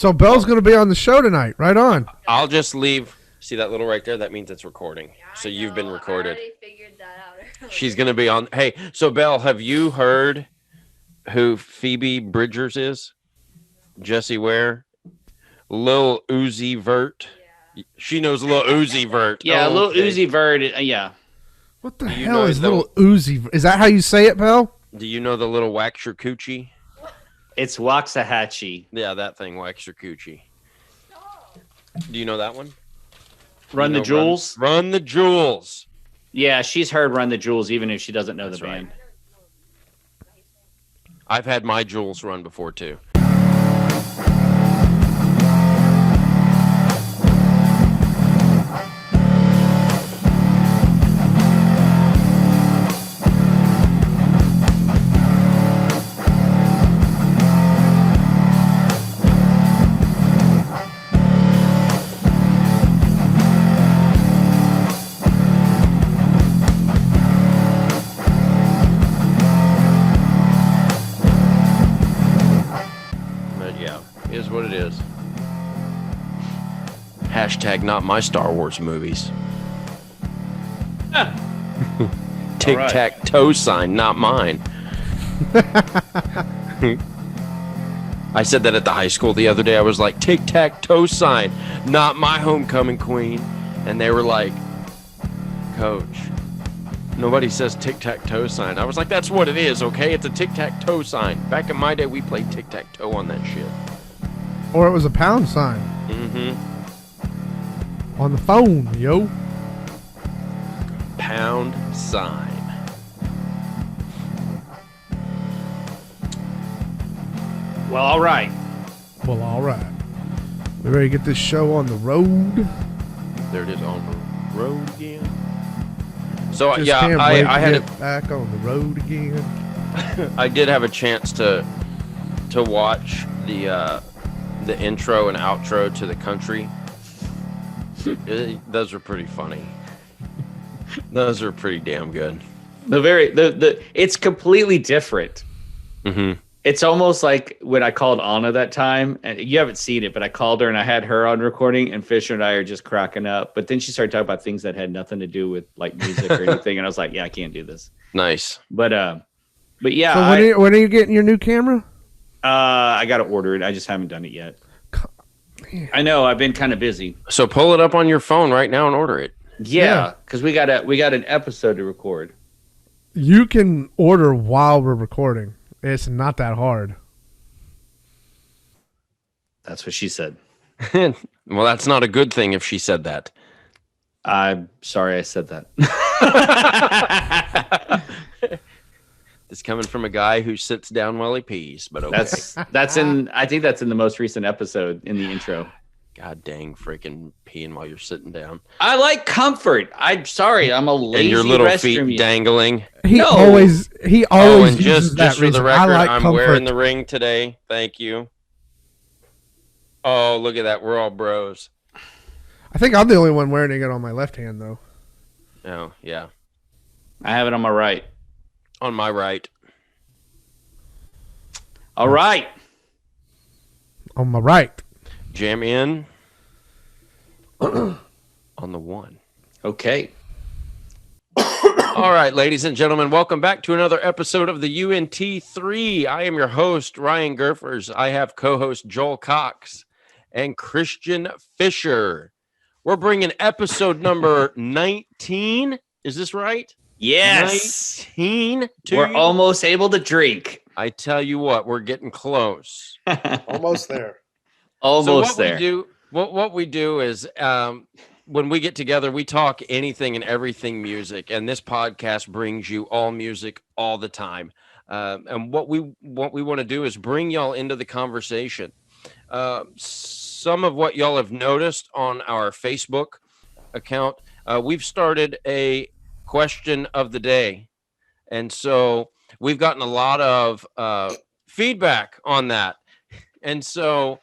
So Belle's going to be on the show tonight. Right on. I'll just leave. See that little right there? That means it's recording. Yeah, So you've been recorded. I already figured that out earlier. She's going to be on. Hey, so Belle, have you heard who Phoebe Bridgers is? Jesse Ware? Lil Uzi Vert? Yeah. She knows Lil Uzi Vert. Yeah, Oh, Lil okay. Uzi Vert. Yeah. What the Do you hell know is the- little Uzi? Is that how you say it, Belle? Do you know the little wax your coochie? It's Waxahachie. Yeah, that thing, wax your coochie. Do you know that one? Run You the know, Jewels. Run the Jewels. Yeah, she's heard Run the Jewels even if she doesn't know That's the right. band. I've had my jewels run before too. But yeah, is what it is. Hashtag not my Star Wars movies. Tic tac toe sign, not mine. I said that at the high school the other day. I was like, tic tac toe sign, not my homecoming queen. And they were like, Coach, nobody says tic tac toe sign. I was like, that's what it is, okay? It's a tic tac toe sign. Back in my day, we played tic tac toe on that shit. Or it was a pound sign Mm-hmm. on the phone, yo. Pound sign. Well, all right. Well, all right. We ready to get this show on the road? There it is on the road again. So Just yeah, can't wait I to had get back on the road again. I did have a chance to watch the intro and outro to the country. Those are pretty funny. Those are pretty damn good. It's completely different. Mm-hmm. It's almost like when I called Anna that time, and you haven't seen it, but I called her and I had her on recording, and Fisher and I are just cracking up. But then she started talking about things that had nothing to do with like music or anything, and I was like, "Yeah, I can't do this." Nice. But yeah, So when are you getting your new camera? I got to order it. I just haven't done it yet. I know I've been kind of busy. So pull it up on your phone right now and order it. Yeah, because we got an episode to record. You can order while we're recording. It's not that hard. That's what she said. Well, that's not a good thing if she said that. I'm sorry I said that. It's coming from a guy who sits down while he pees, but okay. That's in. I think that's in the most recent episode in the intro. God dang, freaking peeing while you're sitting down. I like comfort. I'm sorry, I'm a lazy And your little restroom feet user. dangling. He No. always Oh, and uses just that for the reason. record, I like I'm comfort. wearing the ring today. Thank you. Oh, look at that. We're all bros. I think I'm the only one wearing it on my left hand, though. Oh, yeah. I have it on my right. On my right. All right. On my right. Jam in. On the one. Okay. All right, ladies and gentlemen, welcome back to another episode of the UNT3. I am your host, Ryan Gerfers. I have co-host Joel Cox and Christian Fisher. We're bringing episode number 19. Is this right? Yes. 19 to We're you. almost able to drink. I tell you what, we're getting close. Almost there. Almost so there. What we do is when we get together, we talk anything and everything music, and this podcast brings you all music all the time. And what we want to do is bring y'all into the conversation. Some of what y'all have noticed on our Facebook account, we've started a question of the day, and so we've gotten a lot of feedback on that, and so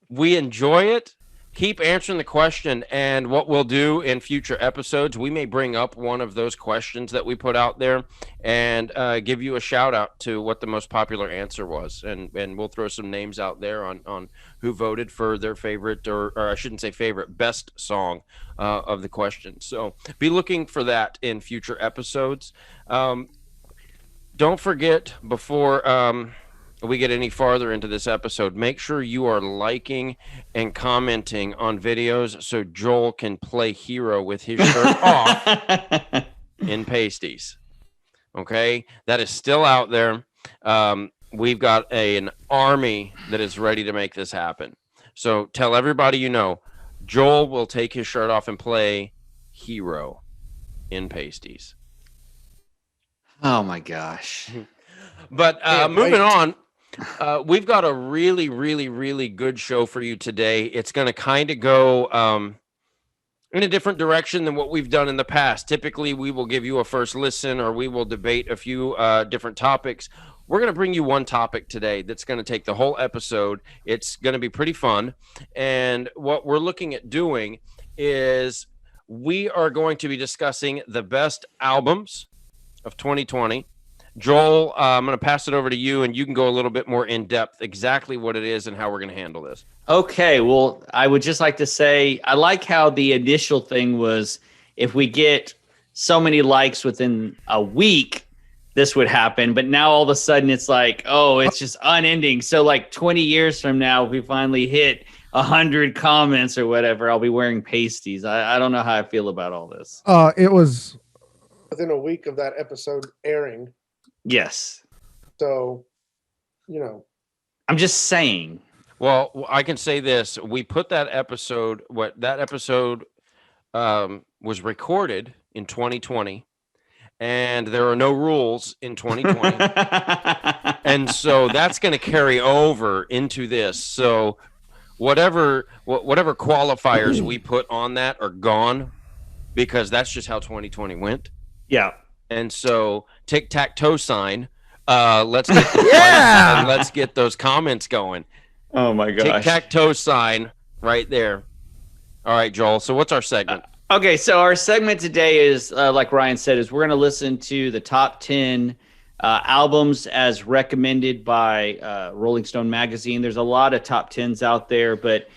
we enjoy it. keep answering the question. And what we'll do in future episodes, we may bring up one of those questions that we put out there and give you a shout out to what the most popular answer was. And we'll throw some names out there on who voted for their favorite, or I shouldn't say favorite, best song of the question. So be looking for that in future episodes. Don't forget, before we get any farther into this episode, make sure you are liking and commenting on videos so Joel can play hero with his shirt off in pasties. Okay, that is still out there. We've got an army that is ready to make this happen. So tell everybody you know, Joel will take his shirt off and play hero in pasties. Oh my gosh. But moving on, we've got a really, really, really good show for you today. It's going to kind of go in a different direction than what we've done in the past. Typically, we will give you a first listen, or we will debate a few different topics. We're going to bring you one topic today that's going to take the whole episode. It's going to be pretty fun. And what we're looking at doing is we are going to be discussing the best albums of 2020. Joel, I'm going to pass it over to you, and you can go a little bit more in depth exactly what it is and how we're going to handle this. Okay, well, I would just like to say I like how the initial thing was if we get so many likes within a week, this would happen. But now all of a sudden it's like, oh, it's just unending. So like 20 years from now, if we finally hit 100 comments or whatever, I'll be wearing pasties. I don't know how I feel about all this. It was within a week of that episode airing. Yes. So, I'm just saying. Well, I can say this. We put that episode, was recorded in 2020, and there are no rules in 2020. And so that's going to carry over into this. So whatever qualifiers we put on that are gone, because that's just how 2020 went. Yeah. And so tic-tac-toe sign. Let's get let's get those comments going. Oh my gosh. Tic-tac-toe sign right there. All right, Joel. So what's our segment? Okay, so our segment today is, like Ryan said, is we're going to listen to the top 10 albums as recommended by Rolling Stone magazine. There's a lot of top 10s out there, but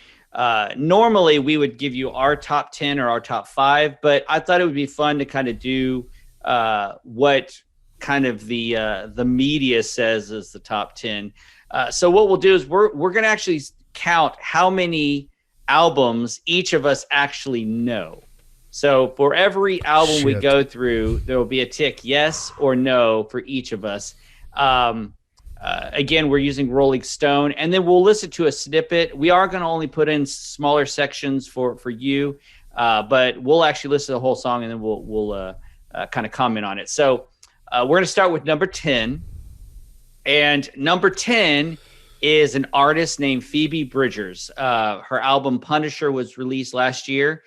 normally we would give you our top 10 or our top 5, but I thought it would be fun to kind of do what kind of the media says is the top 10. So what we'll do is we're going to actually count how many albums each of us actually know. So for every album we go through, there will be a tick yes or no for each of us. Again, we're using Rolling Stone, and then we'll listen to a snippet. We are going to only put in smaller sections for you, but we'll actually listen to the whole song, and then we'll kind of comment on it. So we're going to start with number 10. And number 10 is an artist named Phoebe Bridgers. Her album Punisher was released last year.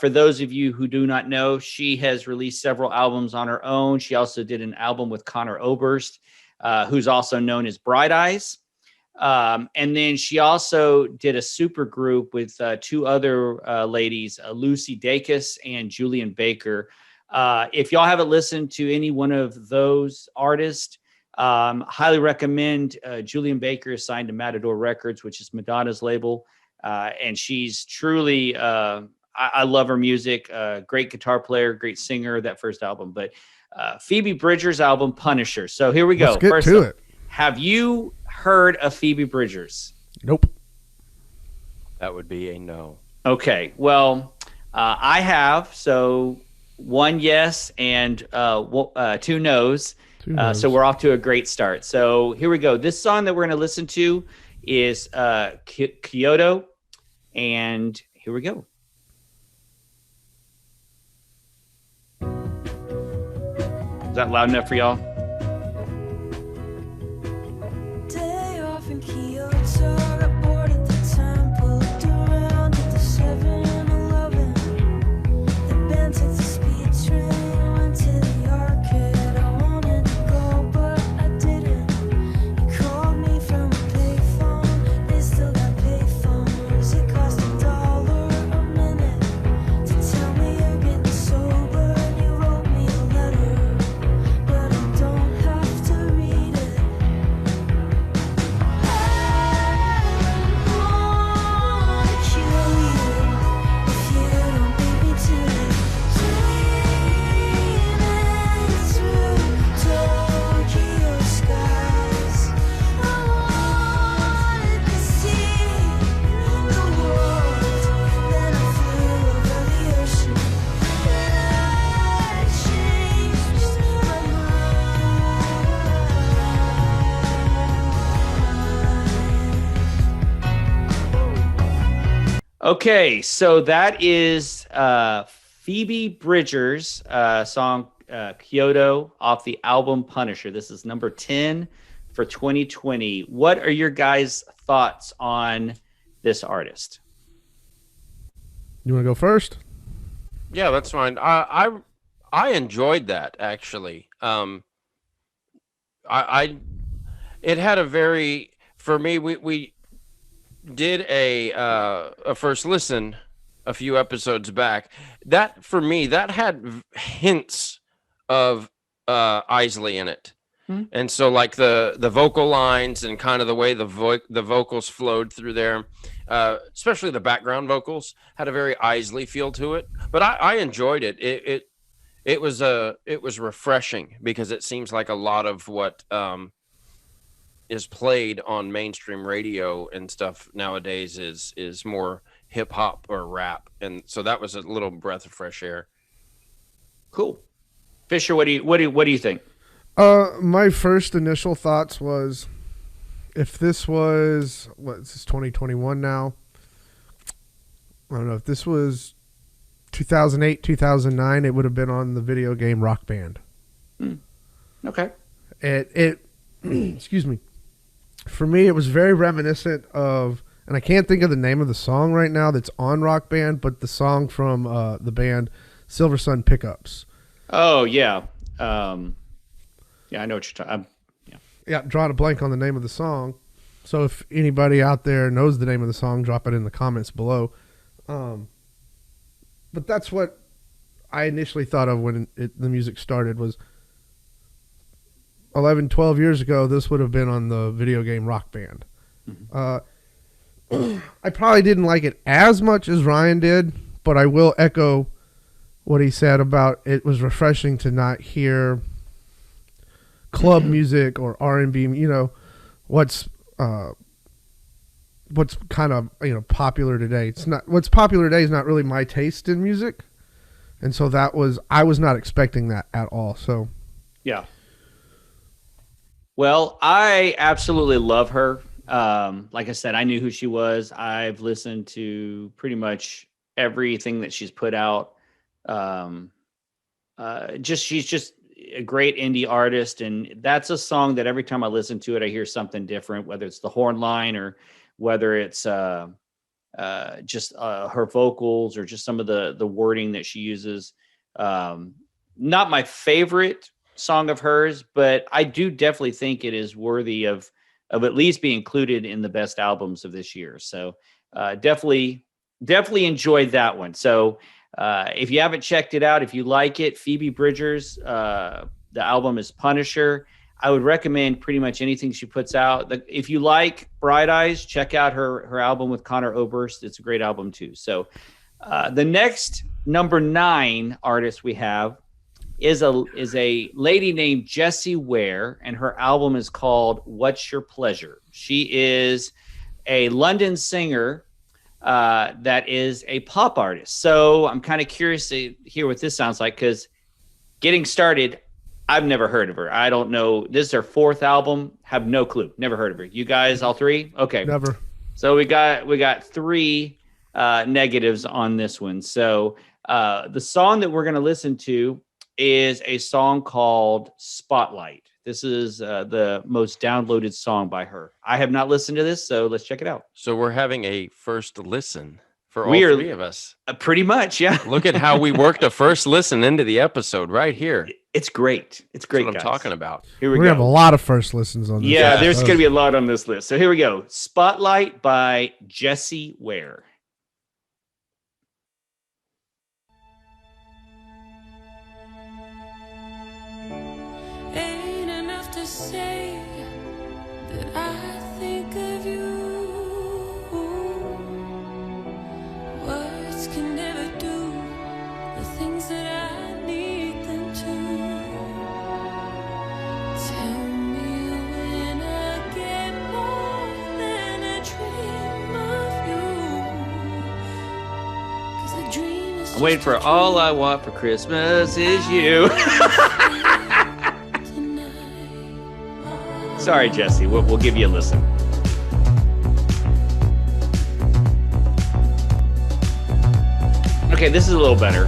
For those of you who do not know, she has released several albums on her own. She also did an album with Conor Oberst, who's also known as Bright Eyes. And then she also did a super group with two other ladies, Lucy Dacus and Julian Baker. If y'all haven't listened to any one of those artists, highly recommend. Julian Baker is signed to Matador Records, which is Madonna's label. And she's truly, I love her music. Great guitar player, great singer, that first album. But Phoebe Bridgers' album, Punisher. So here we go. Let's get first to up, it. have you heard of Phoebe Bridgers? Nope. That would be a no. Okay. Well, I have. So one yes and two no's. So we're off to a great start. So here we go. This song that we're going to listen to is Kyoto. And here we go. Is that loud enough for y'all? Day off in Kyoto, got bored at the temple, looked around at the 7-Eleven. Then took the speed train, went to the arcade. I wanted to go, but I didn't. You called me from a payphone, they still got payphones. It cost $1 Okay, so that is Phoebe Bridgers' song Kyoto off the album Punisher. This is number 10 for 2020. What are your guys' thoughts on this artist? You want to go first? Yeah, that's fine. I enjoyed that actually. I it had a very, for me, we did a first listen a few episodes back. That for me, that had hints of Isley in it. And so like the vocal lines and kind of the way the vocals flowed through there, especially the background vocals had a very Isley feel to it. But I enjoyed it. It was refreshing because it seems like a lot of what is played on mainstream radio and stuff nowadays is more hip hop or rap, and so that was a little breath of fresh air. Cool. Fisher, what do you think? My first initial thoughts was, if this was, this is 2021 now. I don't know if this was 2008, 2009, it would have been on the video game Rock Band. Okay. It excuse me. For me, it was very reminiscent of, and I can't think of the name of the song right now that's on Rock Band, but the song from the band Silver Sun Pickups. Oh yeah. Yeah, I know what you're talking. Yeah, drawing a blank on the name of the song. So if anybody out there knows the name of the song, drop it in the comments below. But that's what I initially thought of when the music started, was 11, 12 years ago, this would have been on the video game Rock Band. I probably didn't like it as much as Ryan did, but I will echo what he said about it was refreshing to not hear club music or R&B, what's kind of, popular today. It's not, what's popular today is not really my taste in music. And so I was not expecting that at all. So, yeah. Well, I absolutely love her. Like I said, I knew who she was. I've listened to pretty much everything that she's put out. She's just a great indie artist, and that's a song that every time I listen to it, I hear something different, whether it's the horn line or whether it's just her vocals or just some of the wording that she uses. Not my favorite song of hers, but I do definitely think it is worthy of at least being included in the best albums of this year. So definitely enjoyed that one. So if you haven't checked it out, if you like it, Phoebe Bridgers, the album is Punisher. I would recommend pretty much anything she puts out. If you like Bright Eyes, check out her album with Conor Oberst. It's a great album too. So the next number 9 artist we have is a lady named Jessie Ware, and her album is called What's Your Pleasure. She is a London singer that is a pop artist. So I'm kind of curious to hear what this sounds like, because getting started, I've never heard of her. I don't know. This is her 4th album. Have no clue. Never heard of her. You guys, all 3? Okay. never. So we got 3 negatives on this one. So the song that we're going to listen to is a song called Spotlight. This is the most downloaded song by her. I have not listened to this, so let's check it out. So we're having a first listen for all 3 of us. Pretty much, yeah. Look at how we worked a first listen into the episode right here. It's great. It's great, That's what guys. I'm talking about. Here We're we going to have a go. lot of first listens on this. Yeah, Yeah. there's going to be a lot on this list. So here we go. Spotlight by Jessie Ware. Ain't enough to say that I think of you. Words can never do the things that I need them to. Tell me when I get more than a dream of you. 'Cause a dream is I'm waiting just for a All dream I Want for Christmas Is You. tonight. Sorry, Jesse. We'll give you a listen. Okay, this is a little better.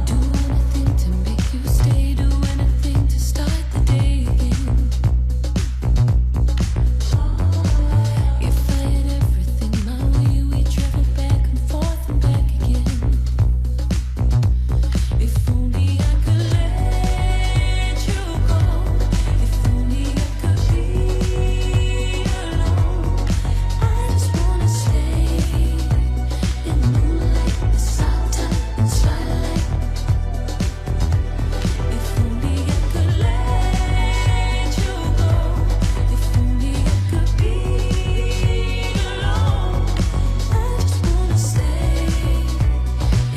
Do anything to make you stay, do anything to start the day again. If I had everything my way, we travel back and forth and back again. If only I could let you go. If only I could be alone. I just wanna stay in the moonlight, the summertime, and starlight. If only I could let you go. If only I could be alone. I just wanna stay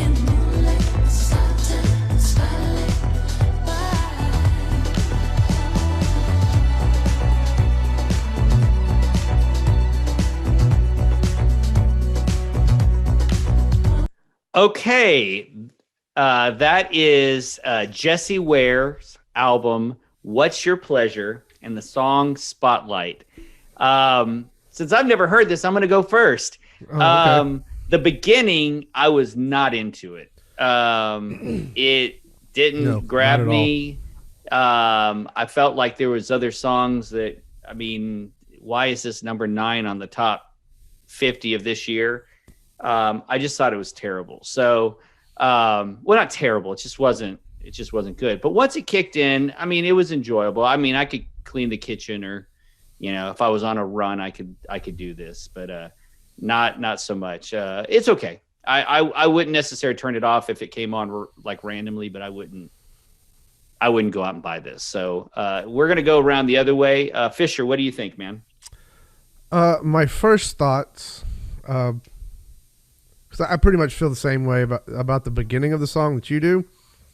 in the moonlight, the summertime, and starlight. Okay, that is Jessie Ware's album, What's Your Pleasure, and the song Spotlight. Since I've never heard this, I'm going to go first. Oh, okay. The beginning, I was not into it. It didn't No, grab not at all. me. I felt like there was other songs that, I mean, why is this number 9 on the top 50 of this year? I just thought it was terrible. So, well, not terrible. It just wasn't good. But once it kicked in, I mean, it was enjoyable. I mean, I could clean the kitchen, or, you know, if I was on a run, I could do this, but, not so much. It's okay. I wouldn't necessarily turn it off if it came on like randomly, but I wouldn't go out and buy this. So, we're going to go around the other way. Fisher, what do you think, man? My first thoughts, because I pretty much feel the same way about the beginning of the song that you do.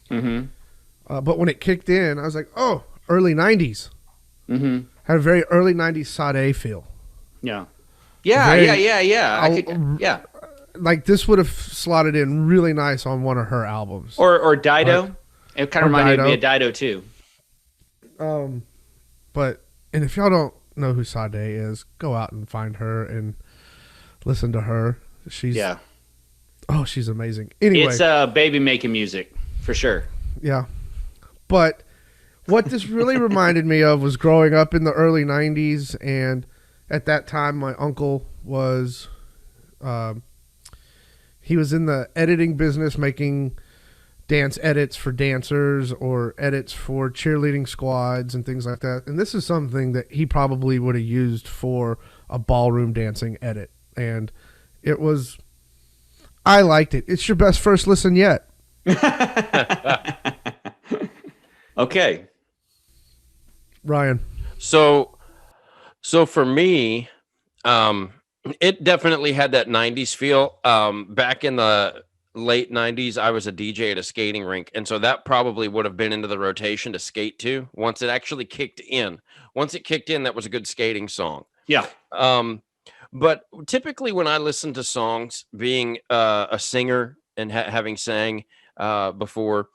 Mm-hmm. But when it kicked in, I was like, oh, early 90s. Mm-hmm. Had a very early 90s Sade feel. Yeah. Yeah. Very- Yeah. Like this would have slotted in really nice on one of her albums. Or Dido. It kind Or of reminded me Dido. of Dido too. And if y'all don't know who Sade is, go out and find her and listen to her. She's she's amazing. Anyway, It's baby making music for sure. yeah. But what this really reminded me of was growing up in the early 90s, and at that time my uncle was he was in the editing business, making dance edits for dancers or edits for cheerleading squads and things like that. And this is something that he probably would have used for a ballroom dancing edit. And I liked it. It's your best first listen yet. Okay. Ryan. So for me, it definitely had that 90s feel. Back in the late 90s, I was a DJ at a skating rink, and so that probably would have been into the rotation to skate to once it actually kicked in. Once it kicked in, that was a good skating song. Yeah. But typically when I listen to songs, being a singer and having sang before,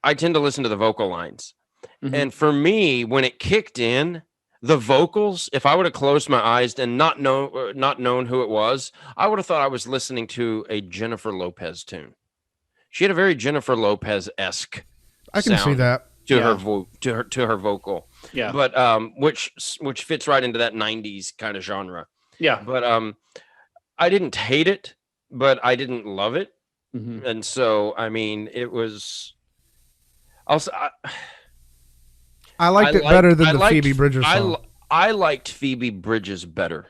I tend to listen to the vocal lines. Mhm. And for me, when it kicked in, the vocals, if I would have closed my eyes and not known who it was, I would have thought I was listening to a Jennifer Lopez tune. She had a very Jennifer Lopez-esque I can see sound that. to Yeah. her vocal. Yeah. But which fits right into that 90s kind of genre. Yeah. But I didn't hate it, but I didn't love it. Mhm. And so, I mean, it was also I liked it better than the liked- Phoebe Bridgers song. I liked Phoebe Bridges better.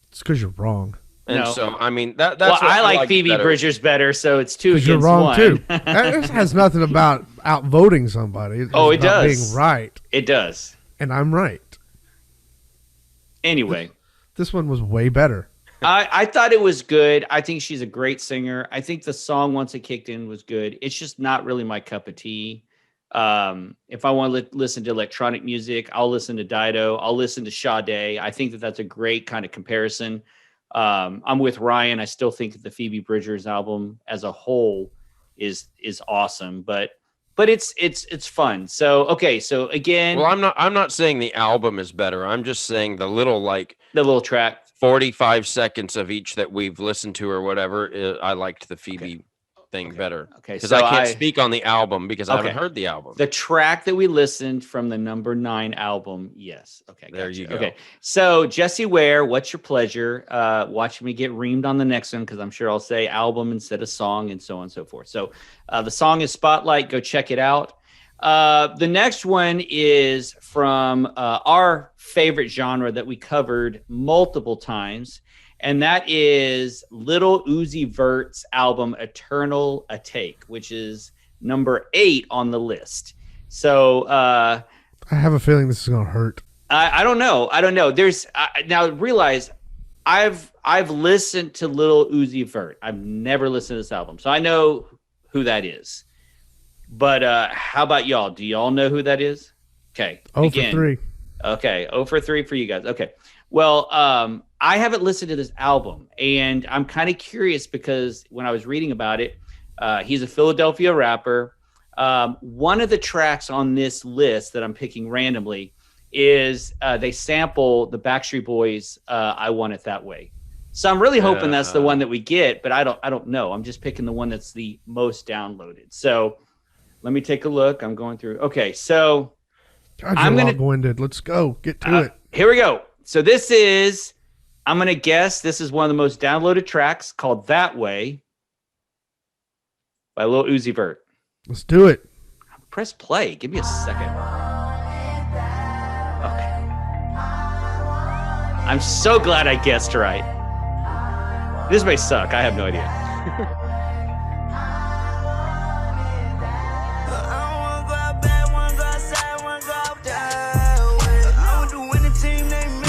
It's because you're wrong. And No. so, I mean, that's Well, what I like liked Phoebe better. Bridgers better, so it's 2 Because against you're wrong 1. too. That has nothing about outvoting somebody. It's Oh, it about does. being right, It does. and I'm right. Anyway, This one was way better. I thought it was good. I think she's a great singer. I think the song, once it kicked in, was good. It's just not really my cup of tea. If I want to listen to electronic music, I'll listen to Dido. I'll listen to Sade. I think that that's a great kind of comparison. I'm with Ryan. I still think that the Phoebe Bridgers album as a whole is awesome, but but it's fun. So okay, so again, Well, I'm not saying the album is better. I'm just saying the little like the little track. 45 seconds of each that we've listened to or whatever. I liked the Phoebe thing better. Okay, Because so I can't speak on the album because I Okay. haven't heard the album. The track that we listened from the number 9 album. Yes. Okay. There gotcha. you go. Okay. So Jesse Ware, what's your pleasure? Watching me get reamed on the next one because I'm sure I'll say album instead of song and so on and so forth. So the song is Spotlight. Go check it out. The next one is from our favorite genre that we covered multiple times, and that is Little Uzi Vert's album Eternal Atake, which is number 8 on the list. So I have a feeling this is gonna hurt. I don't know. There's now realize I've listened to Little Uzi Vert. I've never listened to this album, so I know who that is. But how about y'all? Do y'all know who that is? Okay. Oh, for 3. Okay. 0 for 3 for you guys. Okay. Well, I haven't listened to this album, and I'm kind of curious because when I was reading about it, he's a Philadelphia rapper. One of the tracks on this list that I'm picking randomly is they sample the Backstreet Boys' "I Want It That Way." So I'm really hoping that's the one that we get, but I don't know. I'm just picking the one that's the most downloaded. So let me take a look. I'm going through. Okay, so God, you're I'm gonna- long-winded. Let's go. Get to it. here we go. So this is, I'm going to guess this is one of the most downloaded tracks called That Way by Lil Uzi Vert. Let's do it. Press play. Give me a second. Okay. I'm so glad I guessed right. This may suck. I have no idea.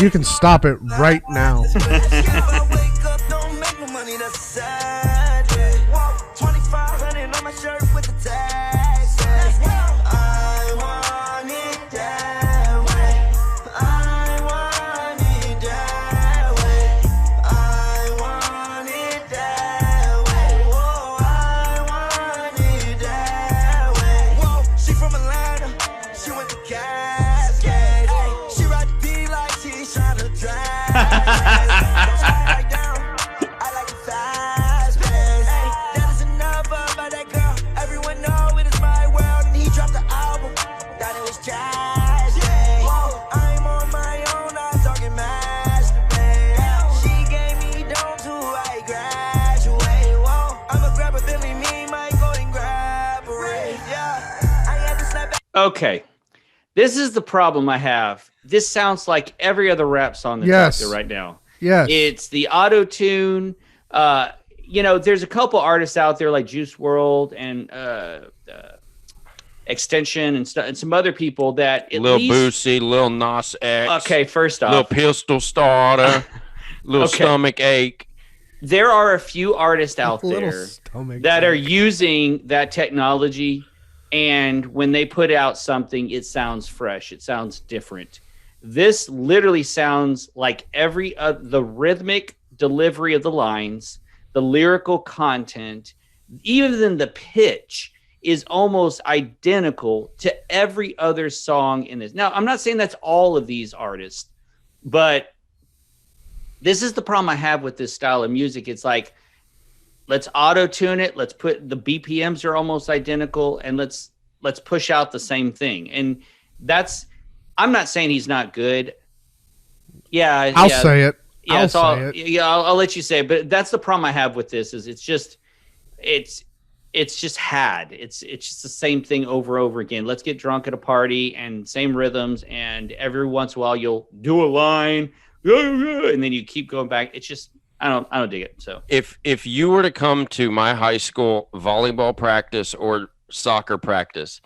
You can stop it right now. She from Atlanta, she went to Cascade. She ride the D like she's trying to drive. I like it fast pace. That is enough about that girl. Everyone know it is my world. And he dropped the album, thought it was jazz. I'm on my own, I'm talking masturbate. She gave me dome to I graduate. I'ma grab a Billy, me might go and grab a Ray. Yeah, I had to snap back. Okay. This is the problem I have. This sounds like every other rap song that's Yes. out there right now. Yes. It's the auto tune. There's a couple artists out there like Juice World and Extension and stuff, and some other people that at Lil least. Boosie, Lil Nas X, Okay, first Lil off, Pistol Starter, Lil Okay. Stomach Ache. there are a few artists out Little there stomach that are ache. using that technology, and when they put out something, it sounds fresh, it sounds different. This literally sounds like the rhythmic delivery of the lines, the lyrical content, even the pitch is almost identical to every other song in this. Now, I'm not saying that's all of these artists, but this is the problem I have with this style of music. It's like, let's auto tune it. Let's put the BPMs are almost identical, and let's push out the same thing. And I'm not saying he's not good. Yeah, I'll say it. Yeah, I'll so say it. Yeah, I'll let you say it. But that's the problem I have with this. Is it's just it's just the same thing over and over again. Let's get drunk at a party and same rhythms, and every once in a while you'll do a line, and then you keep going back. It's just I don't dig it. So If you were to come to my high school volleyball practice or soccer practice,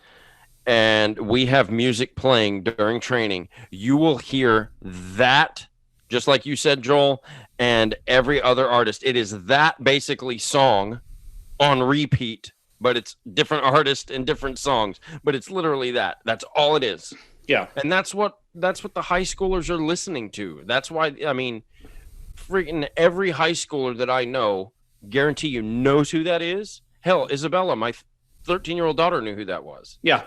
and we have music playing during training, you will hear that, just like you said, Joel, and every other artist. It is that basically song on repeat, but it's different artists and different songs. But it's literally that. That's all it is. yeah, And that's what the high schoolers are listening to. That's why, I mean, freaking every high schooler that I know, guarantee you knows who that is. Hell, Isabella, 13-year-old daughter knew who that was. Yeah.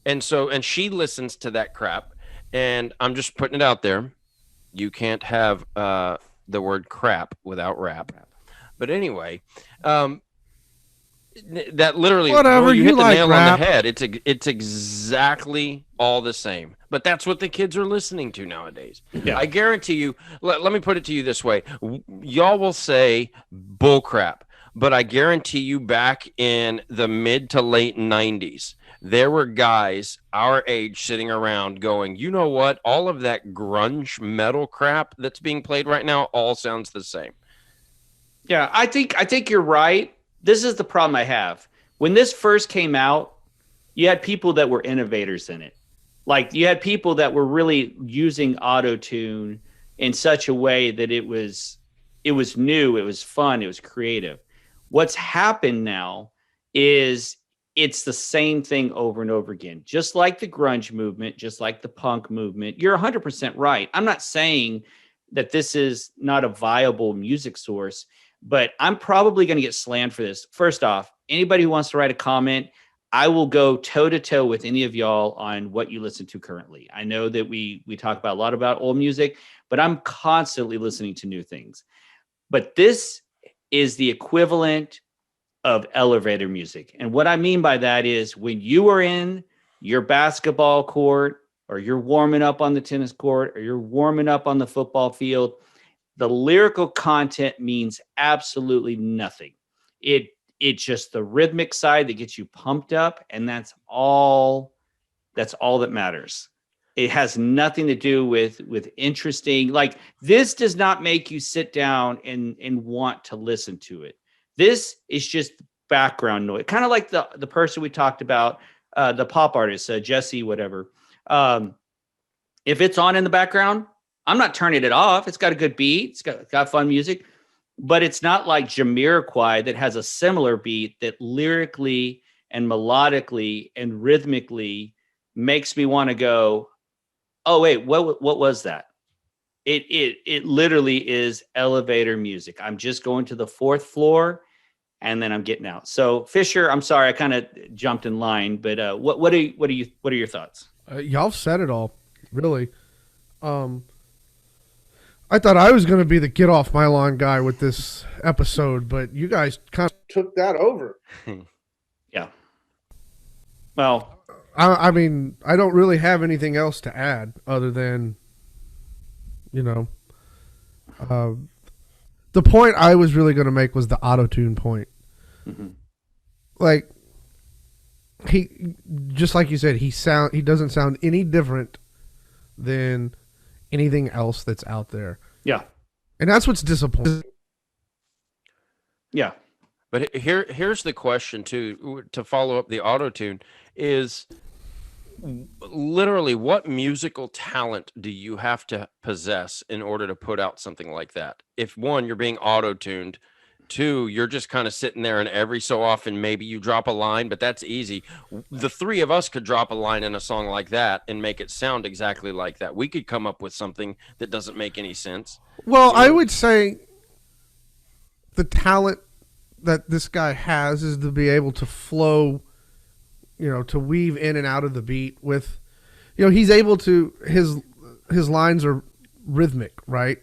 And she listens to that crap. And I'm just putting it out there. You can't have the word crap without rap. But anyway, that literally, Whatever, you you hit the like nail rap. on the head. It's exactly all the same. But that's what the kids are listening to nowadays. Yeah. I guarantee you. Let me put it to you this way: y'all will say bull crap, but I guarantee you, back in the mid to late '90s, there were guys our age sitting around going, you know what? All of that grunge metal crap that's being played right now all sounds the same. Yeah, I think you're right. This is the problem I have. When this first came out, you had people that were innovators in it. Like you had people that were really using auto-tune in such a way that it was new, it was fun, it was creative. What's happened now is it's the same thing over and over again. Just like the grunge movement, just like the punk movement. You're 100% right. I'm not saying that this is not a viable music source, but I'm probably going to get slammed for this. First off, anybody who wants to write a comment, I will go toe to toe with any of y'all on what you listen to currently. I know that we talk about a lot about old music, but I'm constantly listening to new things. But this is the equivalent of elevator music. And what I mean by that is when you are in your basketball court, or you're warming up on the tennis court, or you're warming up on the football field, the lyrical content means absolutely nothing. It's just the rhythmic side that gets you pumped up, and that's all that matters. It has nothing to do with interesting. Like, this does not make you sit down and want to listen to it. This is just background noise, kind of like the person we talked about, the pop artist, Jesse, whatever. If it's on in the background, I'm not turning it off. It's got a good beat. It's got fun music, but it's not like Jamiroquai that has a similar beat that lyrically and melodically and rhythmically makes me want to go, oh wait, what was that? It literally is elevator music. I'm just going to the fourth floor and then I'm getting out. So Fisher, I'm sorry, I kind of jumped in line, but what are your thoughts? Y'all said it all, really. I thought I was going to be the get off my lawn guy with this episode, but you guys kind of took that over. Yeah. Well, I mean, I don't really have anything else to add other than, the point I was really going to make was the auto-tune point. mm-hmm. Like, he, just like you said, he doesn't sound any different than anything else that's out there. Yeah. And that's what's disappointing. Yeah. But here's the question too, to follow up the auto-tune, is literally what musical talent do you have to possess in order to put out something like that? If one, you're being auto-tuned, two, you're just kind of sitting there and every so often maybe you drop a line, but that's easy. The three of us could drop a line in a song like that and make it sound exactly like that. We could come up with something that doesn't make any sense. Well, I would say the talent that this guy has is to be able to flow, to weave in and out of the beat with, he's able to, his lines are rhythmic, right?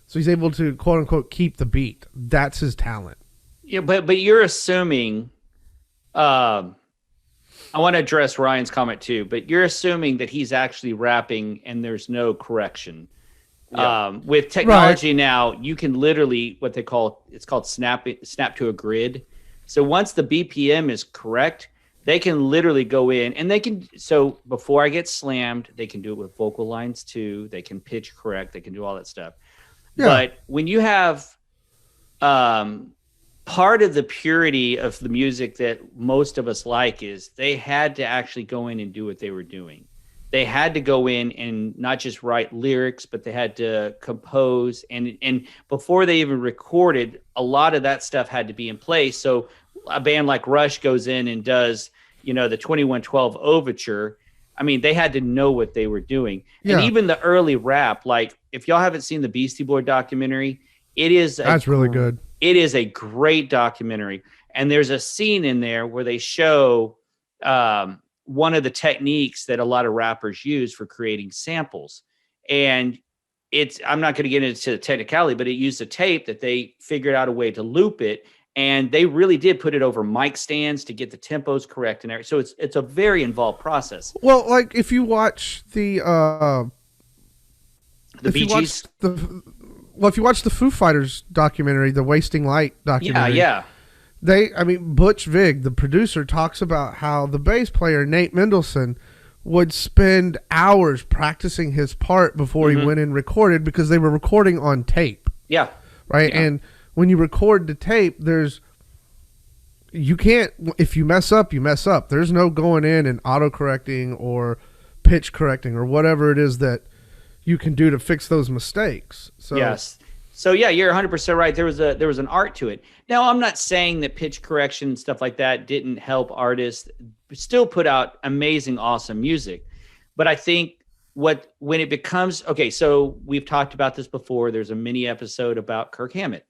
So he's able to, quote unquote, keep the beat. That's his talent. Yeah, but you're assuming, I want to address Ryan's comment too, but you're assuming that he's actually rapping and there's no correction. Yeah. With technology now, you can literally, it's called snap to a grid. So once the BPM is correct, they can literally go in and so before I get slammed, they can do it with vocal lines too. They can pitch correct. They can do all that stuff. Yeah. But when you have part of the purity of the music that most of us like is they had to actually go in and do what they were doing. They had to go in and not just write lyrics, but they had to compose. And before they even recorded, a lot of that stuff had to be in place. So a band like Rush goes in and does, the 2112 Overture. I mean, they had to know what they were doing. Yeah. And even the early rap, like if y'all haven't seen the Beastie Boy documentary, that's really good. It is a great documentary. And there's a scene in there where they show one of the techniques that a lot of rappers use for creating samples. And I'm not going to get into the technicality, but it used a tape that they figured out a way to loop it. And they really did put it over mic stands to get the tempos correct and everything. So it's a very involved process. Well, like if you watch the Bee Gees. If you watch the Foo Fighters documentary, the Wasting Light documentary, Yeah. Butch Vig, the producer, talks about how the bass player Nate Mendelsohn would spend hours practicing his part before he went and recorded, because they were recording on tape. Yeah. Right. Yeah. And when you record the tape, you can't, if you mess up, you mess up. There's no going in and auto correcting or pitch correcting or whatever it is that you can do to fix those mistakes. So yes. So yeah, you're 100% right. There was an art to it. Now, I'm not saying that pitch correction and stuff like that didn't help artists still put out amazing, awesome music. But I think when it becomes, okay, so we've talked about this before. There's a mini episode about Kirk Hammett.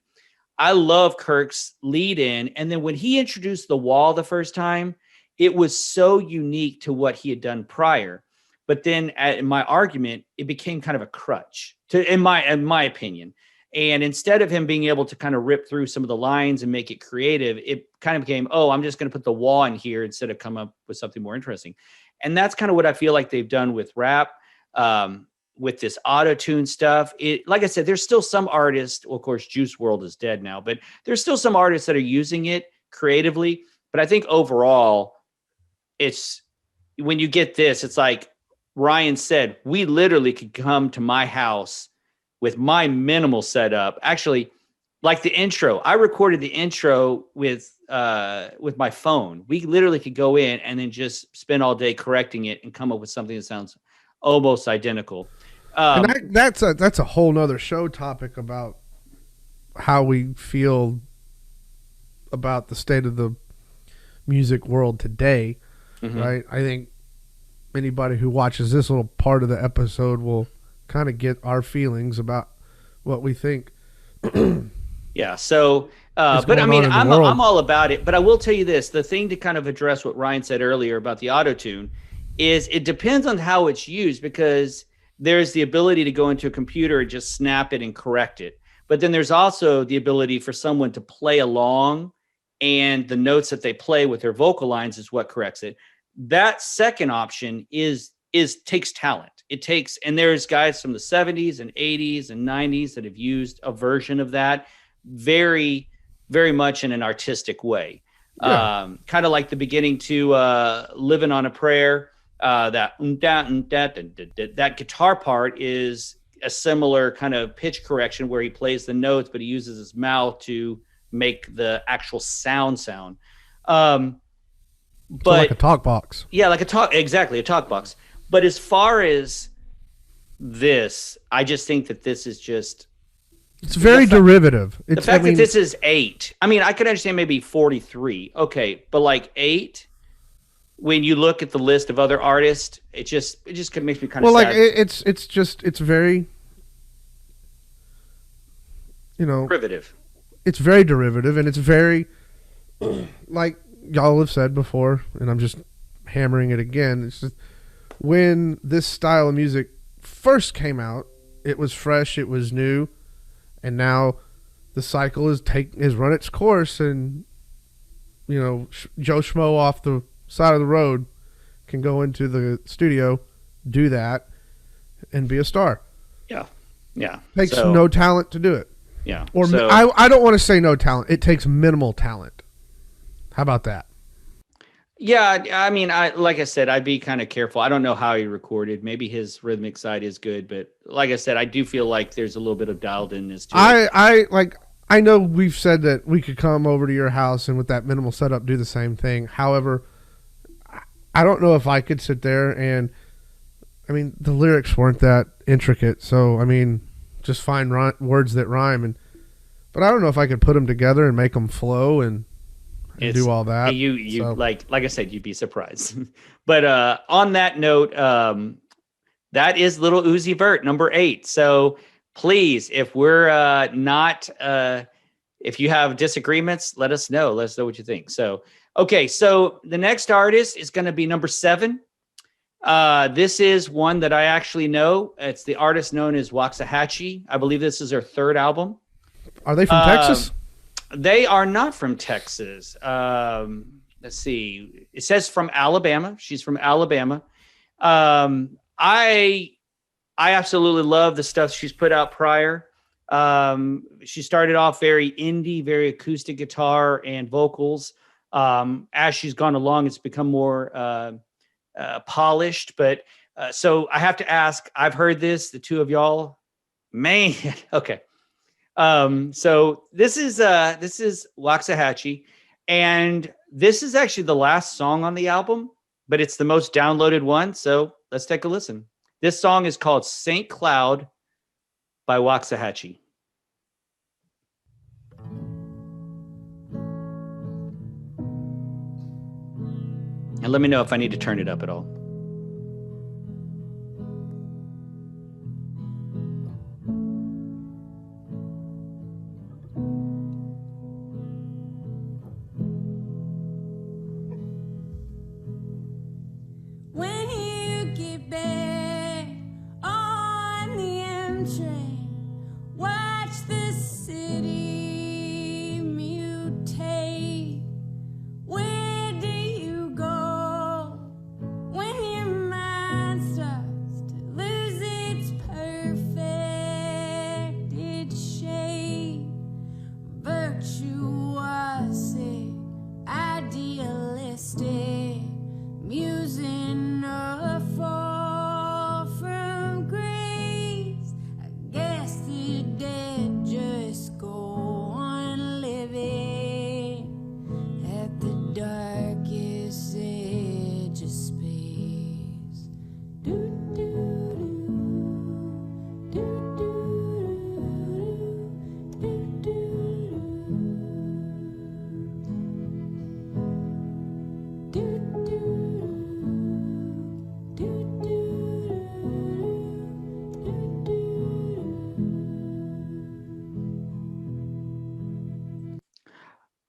I love Kirk's lead in. And then when he introduced the wall the first time, it was so unique to what he had done prior. But then in my argument, it became kind of a crutch in my opinion. And instead of him being able to kind of rip through some of the lines and make it creative, it kind of became, oh, I'm just going to put the wall in here instead of come up with something more interesting. And that's kind of what I feel like they've done with rap, with this auto-tune stuff. Like I said, there's still some artists, well, of course, Juice WRLD is dead now, but there's still some artists that are using it creatively. But I think overall, it's when you get this, it's like Ryan said, we literally could come to my house with my minimal setup. Actually, like the intro, I recorded the intro with my phone. We literally could go in and then just spend all day correcting it and come up with something that sounds almost identical. And that's a whole nother show topic about how we feel about the state of the music world today, right? I think anybody who watches this little part of the episode will kind of get our feelings about what we think. Yeah. So, but I mean, I'm all about it. But I will tell you this: the thing to kind of address what Ryan said earlier about the auto-tune is it depends on how it's used, because there's the ability to go into a computer and just snap it and correct it. But then there's also the ability for someone to play along, and the notes that they play with their vocal lines is what corrects it. That second option takes talent. It takes, and there's guys from the 70s and 80s and 90s that have used a version of that very, very much in an artistic way. Yeah. Kind of like the beginning to Living on a Prayer. That guitar part is a similar kind of pitch correction where he plays the notes, but he uses his mouth to make the actual sound. But so like a talk box. Yeah, exactly, a talk box. But as far as this, I just think that this is just... It's very derivative. The fact that this is 8. I mean, I could understand maybe 43. Okay, but like 8, when you look at the list of other artists, it just makes me kind of sad. Like it's very, derivative. It's very derivative, and it's very, like y'all have said before, and I'm just hammering it again. It's just, when this style of music first came out, it was fresh, it was new, and now the cycle has run its course, and Joe Schmo off the side of the road can go into the studio, do that, and be a star. Yeah. Takes no talent to do it. Yeah. Or I don't want to say no talent. It takes minimal talent. How about that? Yeah, I mean, like I said, I'd be kind of careful. I don't know how he recorded. Maybe his rhythmic side is good, but like I said, I do feel like there's a little bit of dialed inness to it. I know we've said that we could come over to your house and with that minimal setup do the same thing. However, I don't know if I could sit there and, I mean, the lyrics weren't that intricate, so I mean, just find words that rhyme, but I don't know if I could put them together and make them flow and do all that. Like I said, you'd be surprised. But on that note, that is Little Uzi Vert, number 8. So please, if we're not if you have disagreements, let us know. Let us know what you think. So, okay. So the next artist is going to be number 7. This is one that I actually know. It's the artist known as Waxahachie. I believe this is their 3rd album. Are they from Texas? They are not from Texas. Let's see. It says from Alabama. She's from Alabama. I absolutely love the stuff she's put out prior. She started off very indie, very acoustic guitar and vocals. As she's gone along, it's become more polished. But so I have to ask, I've heard this, the two of y'all, man. Okay. So this is Waxahachie, and this is actually the last song on the album, but it's the most downloaded one. So let's take a listen. This song is called St. Cloud by Waxahachie. And let me know if I need to turn it up at all. When you get back on the M train, watch the city mutate. Where do you go when your mind starts to lose its perfected shape? Virtuosic, idealistic, musing a fall from grace. I guess the dead just go on living at the darkest edge of space. Do do do do do do do do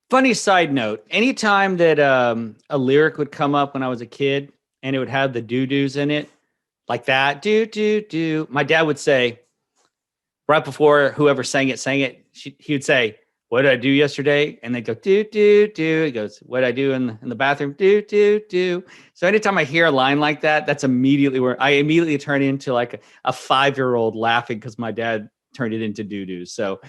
Funny side note, anytime that a lyric would come up when I was a kid and it would have the doo-doos in it, like that, do, my dad would say, right before whoever sang it, he would say, what did I do yesterday? And they'd go, do. He goes, what did I do in the bathroom? Do. So anytime I hear a line like that, that's immediately where I immediately turn into like a 5-year-old laughing because my dad turned it into doo-doo. So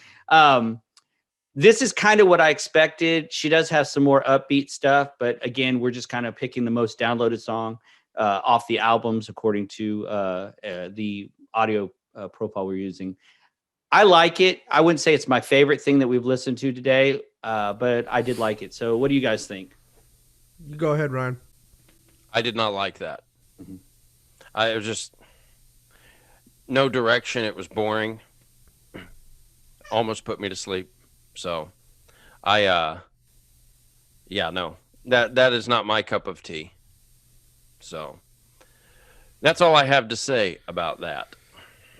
this is kind of what I expected. She does have some more upbeat stuff, but again, we're just kind of picking the most downloaded song off the albums according to the audio profile we're using. I like it. I wouldn't say it's my favorite thing that we've listened to today, but I did like it. So what do you guys think? You go ahead, Ryan. I did not like that. Mhm. I was just no direction. It was boring. Almost put me to sleep. So no, that is not my cup of tea. So that's all I have to say about that.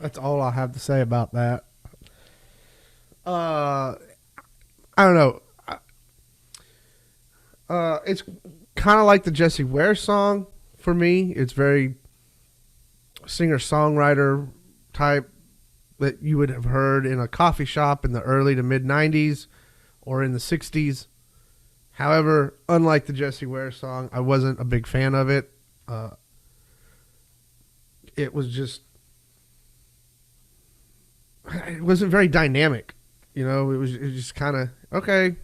That's all I have to say about that. I don't know. It's kind of like the Jessie Ware song for me. It's very singer-songwriter type that you would have heard in a coffee shop in the early to mid 90s or in the 60s. However, unlike the Jessie Ware song, I wasn't a big fan of it. It wasn't very dynamic. You know, it was just kind of, okay,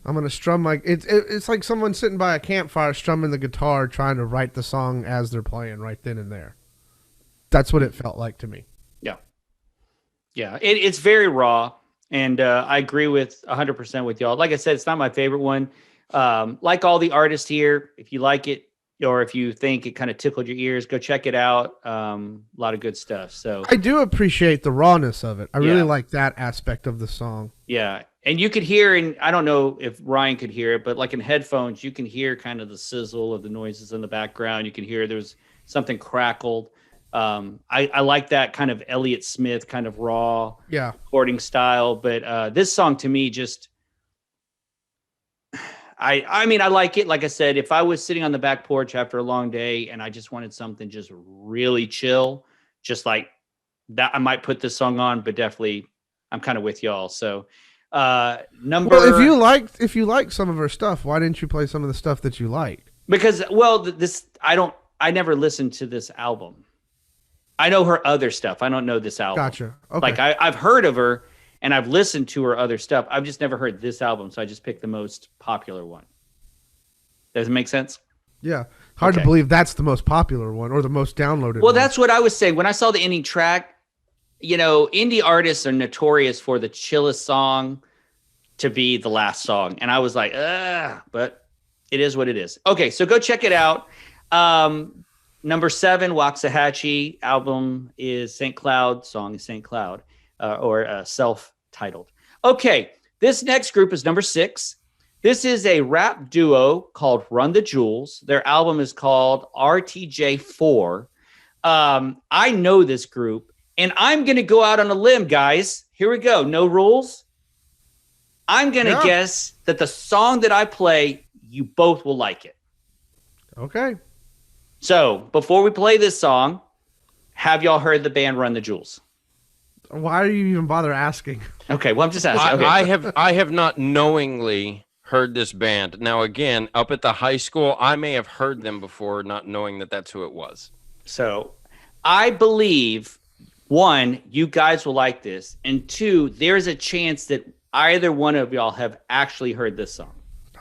I'm going to strum it's like someone sitting by a campfire strumming the guitar trying to write the song as they're playing right then and there. That's what it felt like to me. Yeah, it's very raw, and I agree with 100% with y'all. Like I said, it's not my favorite one. Like all the artists here, if you like it or if you think it kind of tickled your ears, go check it out. A lot of good stuff. So I do appreciate the rawness of it. I really Yeah. like that aspect of the song. yeah, and you could hear, and I don't know if Ryan could hear it, but like in headphones, you can hear kind of the sizzle of the noises in the background. You can hear there's something crackled. I like that kind of Elliott Smith kind of raw Yeah. recording style, but this song to me just I mean, I like it. Like I said, if I was sitting on the back porch after a long day and I just wanted something just really chill, just like that, I might put this song on, but definitely I'm kind of with y'all. So number Well, if you like some of her stuff, why didn't you play some of the stuff that you liked? because I never listened to this album. I know her other stuff. I don't know this album. Gotcha. Okay. Like I've heard of her and I've listened to her other stuff. I've just never heard this album, so I just picked the most popular one. Does it make sense? Yeah. Hard Okay. to believe that's the most popular one or the most downloaded Well, one. that's what I was saying. When I saw the ending track, you know, indie artists are notorious for the chillest song to be the last song. And I was like, but it is what it is. Okay, so go check it out. Number 7, Waxahachie album is St. Cloud, song is St. Cloud, or self-titled. Okay, this next group is number 6. This is a rap duo called Run the Jewels. Their album is called RTJ4. I know this group, and I'm going to go out on a limb, guys. Here we go. No rules. I'm going to guess that the song that I play, you both will like it. Okay. So before we play this song, have y'all heard the band Run the Jewels? Why do you even bother asking? Okay, well, I'm just asking. Okay. I have not knowingly heard this band. Now, again, up at the high school, I may have heard them before, not knowing that that's who it was. So I believe, 1, you guys will like this, and 2, there's a chance that either one of y'all have actually heard this song.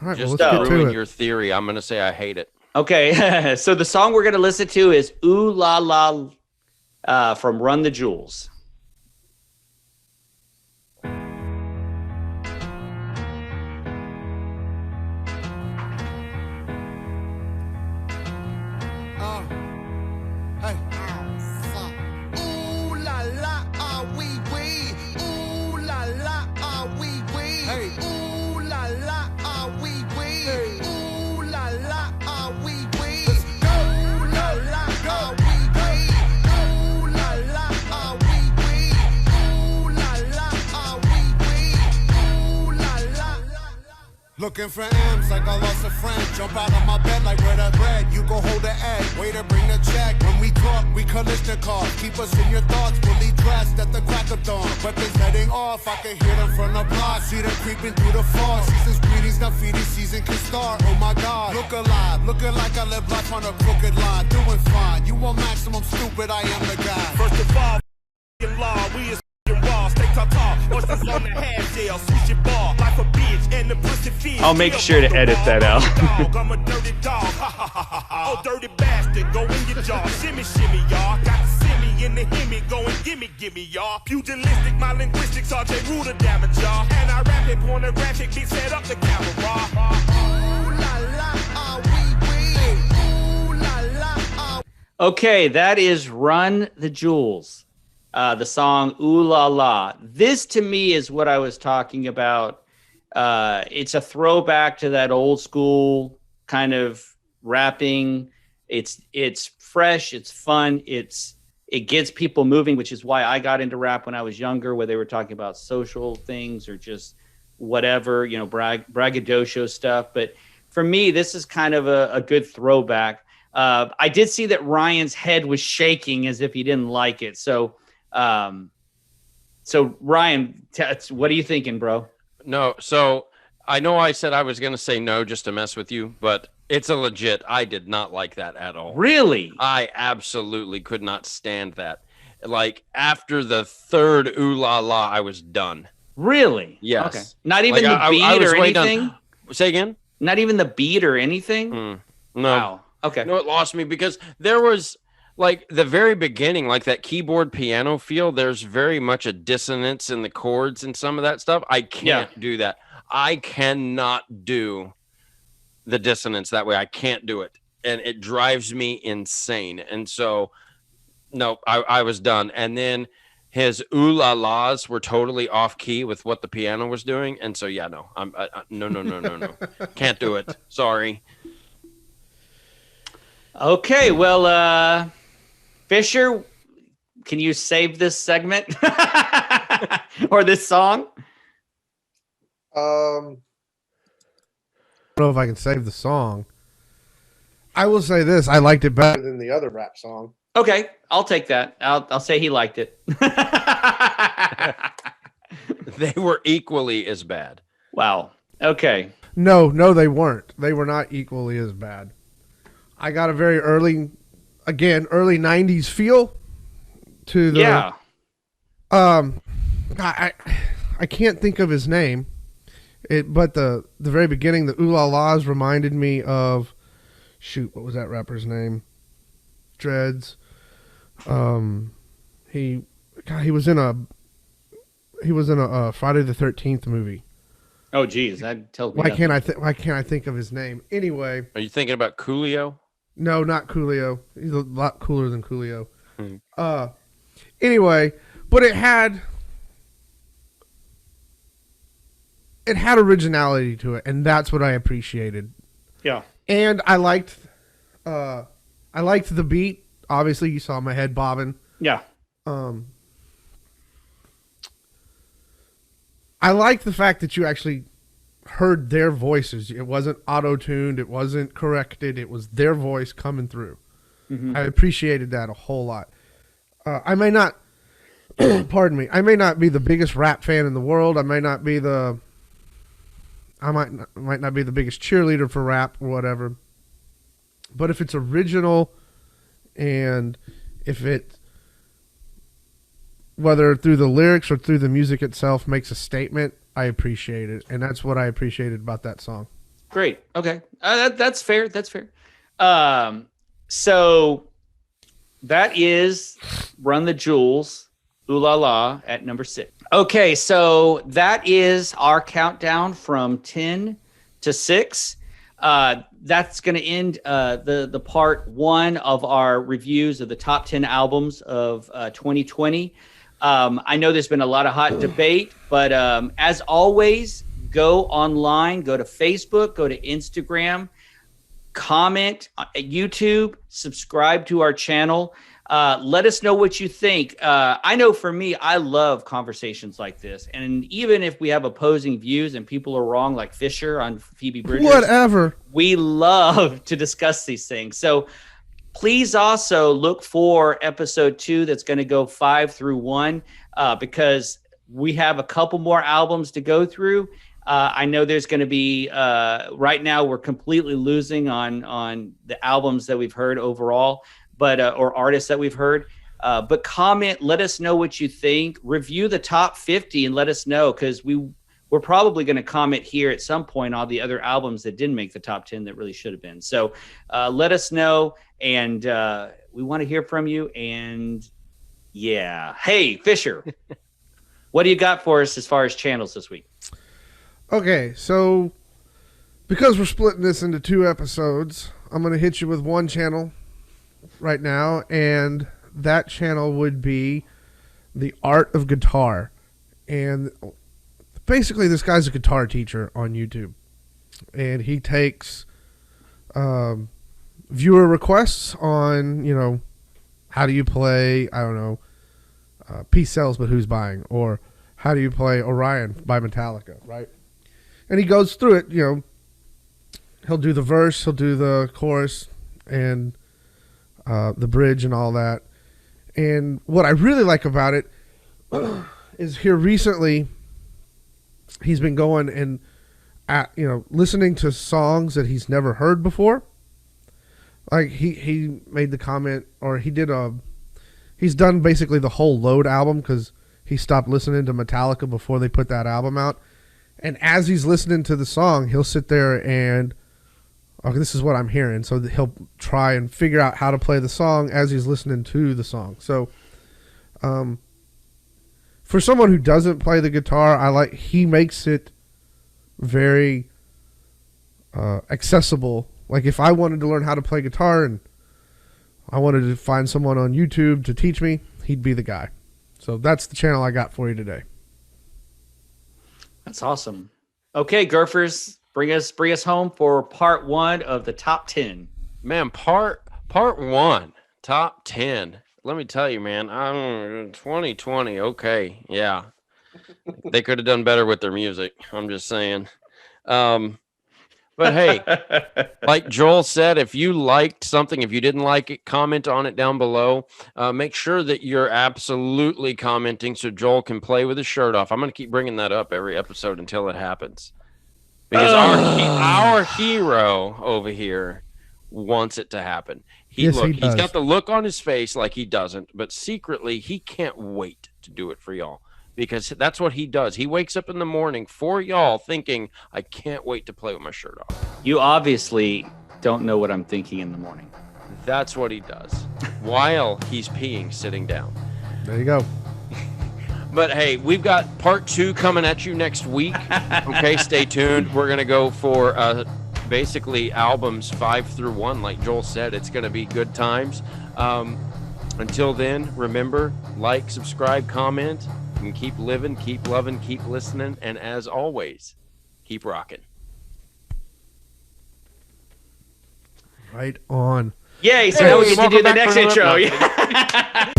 All right, Just well, to let's get to ruin it. your theory, I'm going to say I hate it. Okay, so the song we're going to listen to is Ooh La La from Run the Jewels. Hey. Ooh la la, ah wee wee. Ooh la la, ah wee wee. Hey. Ooh la la, ah wee wee. Hey. Ooh la la, ah wee wee. Ooh la la, ah wee wee. Ooh la la, ah wee wee. Ooh la la, ah wee wee. Ooh la la. Looking for M's like I lost a friend. Jump out of my bed like where the bread. You go hold the egg. Waiter bring the check. When we talk, we Kalishnikov. Keep us in your thoughts. Fully dressed at the crack of dawn. Weapons heading off. I can hear them from the block. See them creeping through the fog. Season's greetings. Now feeding season can start. Oh my God. Look alive. Looking like I live life on a crooked line. Doing fine. You want maximum stupid. I am the guy. First of all, law. We is raw. Stay tall. What's this on the half jail? Sushi bar. Like a bitch and the pussy feed. I'll make sure to edit that out. I'm a dirty dog. Oh, dirty bastard. Go in your jaw. Shimmy, shimmy, y'all. Got the simmy in the himmy. Go and gimme, y'all. Pugilistic, my linguistics, RJ Ruder damage, y'all. And I rap it, pornographic, beat set up the camera. Ooh la la, ah wee wee. Ooh la la, ah. Okay, that is Run the Jewels. The song Ooh La La. This to me is what I was talking about. It's a throwback to that old school kind of rapping. It's fresh, it's fun, it gets people moving, which is why I got into rap when I was younger, where they were talking about social things or just whatever, you know, braggadocio stuff. But for me, this is kind of a good throwback. I did see that Ryan's head was shaking as if he didn't like it. So Ryan, what are you thinking, bro? No, so I know I said I was going to say no just to mess with you, but it's a legit. I did not like that at all. Really? I absolutely could not stand that. Like after the third ooh la la, I was done. Really? Yes. Okay. Not even Like, the beat was or way done. anything? Say again? Not even the beat or anything? No. Wow. Okay. No, it lost me because there was like the very beginning, like that keyboard piano feel. There's very much a dissonance in the chords and some of that stuff. I can't do that. I cannot do the dissonance that way. I can't do it. And it drives me insane. And so, no, I was done. And then his ooh la la's were totally off key with what the piano was doing. And so, yeah, no, no. Can't do it. Sorry. Okay. Well, Fisher, can you save this segment or this song? I don't know if I can save the song. I will say this: I liked it better than the other rap song. Okay, I'll take that. I'll say he liked it. They were equally as bad. Wow. Okay. No, they weren't. They were not equally as bad. I got a very early 90s feel to the. Yeah. I can't think of his name. But the very beginning, the Ooh La La's reminded me of, shoot, what was that rapper's name? Dreads. He was in a Friday the 13th movie. Oh, geez, that tells me. Why nothing. can't I think of his name? Anyway, Are you thinking about Coolio? no, not Coolio. He's a lot cooler than Coolio. Hmm. Anyway, but it had originality to it, and that's what I appreciated. Yeah. And I liked the beat. Obviously, you saw my head bobbing. Yeah. I like the fact that you actually heard their voices. It wasn't auto-tuned. It wasn't corrected. It was their voice coming through. Mhm. I appreciated that a whole lot. I may not, pardon me, I may not be the biggest rap fan in the world. I might not be the biggest cheerleader for rap or whatever. But if it's original and if it, whether through the lyrics or through the music itself, makes a statement, I appreciate it. And that's what I appreciated about that song. Great. Okay. That's fair. That's fair. So that is Run the Jewels, Ooh La La at number 6. Okay. So that is our countdown from 10 to 6. That's going to end the part 1 of our reviews of the top 10 albums of 2020. I know there's been a lot of hot debate, but as always, go online, go to Facebook, go to Instagram, comment at YouTube, subscribe to our channel. Let us know what you think. I know for me, I love conversations like this. And even if we have opposing views and people are wrong, like Fisher on Phoebe Bridgers, Whatever. we love to discuss these things. So please also look for episode 2 that's going to go 5 through 1 because we have a couple more albums to go through. I know there's going to be right now we're completely losing on the albums that we've heard overall, but or artists that we've heard. But comment, let us know what you think. Review the top 50 and let us know because we're probably going to comment here at some point on the other albums that didn't make the top 10 that really should have been. So let us know, and we want to hear from you. And yeah, hey Fisher, what do you got for us as far as channels this week? Okay, so because we're splitting this into 2 episodes, I'm going to hit you with one channel right now, and that channel would be The Art of Guitar. And basically, this guy's a guitar teacher on YouTube, and he takes viewer requests on, how do you play, I don't know, Peace Sells But Who's Buying, or how do you play Orion by Metallica, right? And he goes through it, he'll do the verse, he'll do the chorus, and the bridge and all that. And what I really like about it is here recently, he's been going and listening to songs that he's never heard before. Like he made the comment, or he's done basically the whole Load album because he stopped listening to Metallica before they put that album out. And as he's listening to the song, he'll sit there and, okay, this is what I'm hearing. So he'll try and figure out how to play the song as he's listening to the song. So, for someone who doesn't play the guitar, he makes it very accessible. Like if I wanted to learn how to play guitar and I wanted to find someone on YouTube to teach me, he'd be the guy. So that's the channel I got for you today. That's awesome. Okay, Gurfers, bring us home for part 1 of the top 10. Man, part 1, top 10. let me tell you, man. I'm 2020. Okay, yeah, they could have done better with their music. I'm just saying. But hey, like Joel said, if you liked something, if you didn't like it, comment on it down below. Make sure that you're absolutely commenting so Joel can play with his shirt off. I'm going to keep bringing that up every episode until it happens. Because our hero over here wants it to happen. Yes, he He's does. got the look on his face like he doesn't, but secretly he can't wait to do it for y'all. Because that's what he does. He wakes up in the morning for y'all thinking, I can't wait to play with my shirt off. You obviously don't know what I'm thinking in the morning. That's what he does while he's peeing sitting down. There you go. But hey, we've got part 2 coming at you next week. Okay, stay tuned. We're going to go for basically albums 5 through 1. Like Joel said, it's going to be good times. Until then, remember, like, subscribe, comment, and keep living, keep loving, keep listening. And as always, keep rocking. Right on. Yay! So Hey, now we get to welcome do the back next for another- intro. no. Yeah.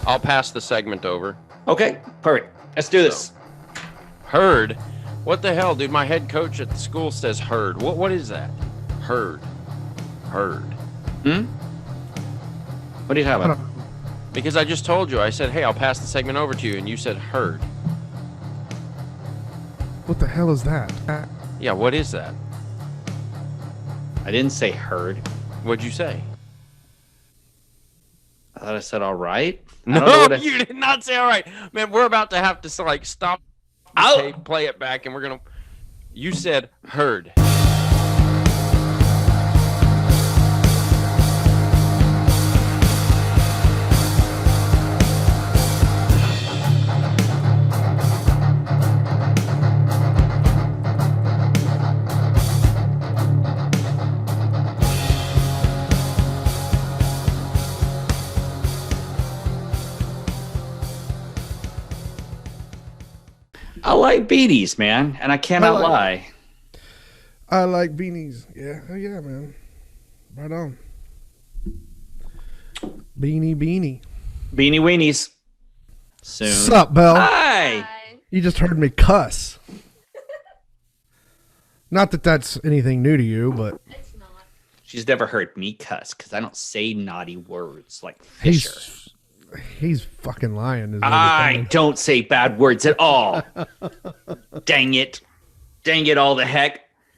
I'll pass the segment over. Okay, perfect. Let's do this. Herd? What the hell, dude? My head coach at the school says herd. What is that? Herd. Herd. What are you talking about? Because I just told you, I said, hey, I'll pass the segment over to you, and you said herd. What the hell is that? Yeah, what is that? I didn't say herd. What'd you say? I thought I said all right. I don't know No, what I- you did not say all right. Man, we're about to have to like stop the Ow. tape, play it back, and we're gonna. You said herd. I like beanies, man, and I cannot I like- lie. I like beanies. Yeah, oh yeah, man. Right on. Beanie. Beanie weenies. Soon. Sup, Belle? Hi. Hi. You just heard me cuss. Not that that's anything new to you, but It's not. She's never heard me cuss because I don't say naughty words like Fisher. he's fucking lying. Is what I he's saying. don't say bad words at all. Dang it. Dang it all the heck.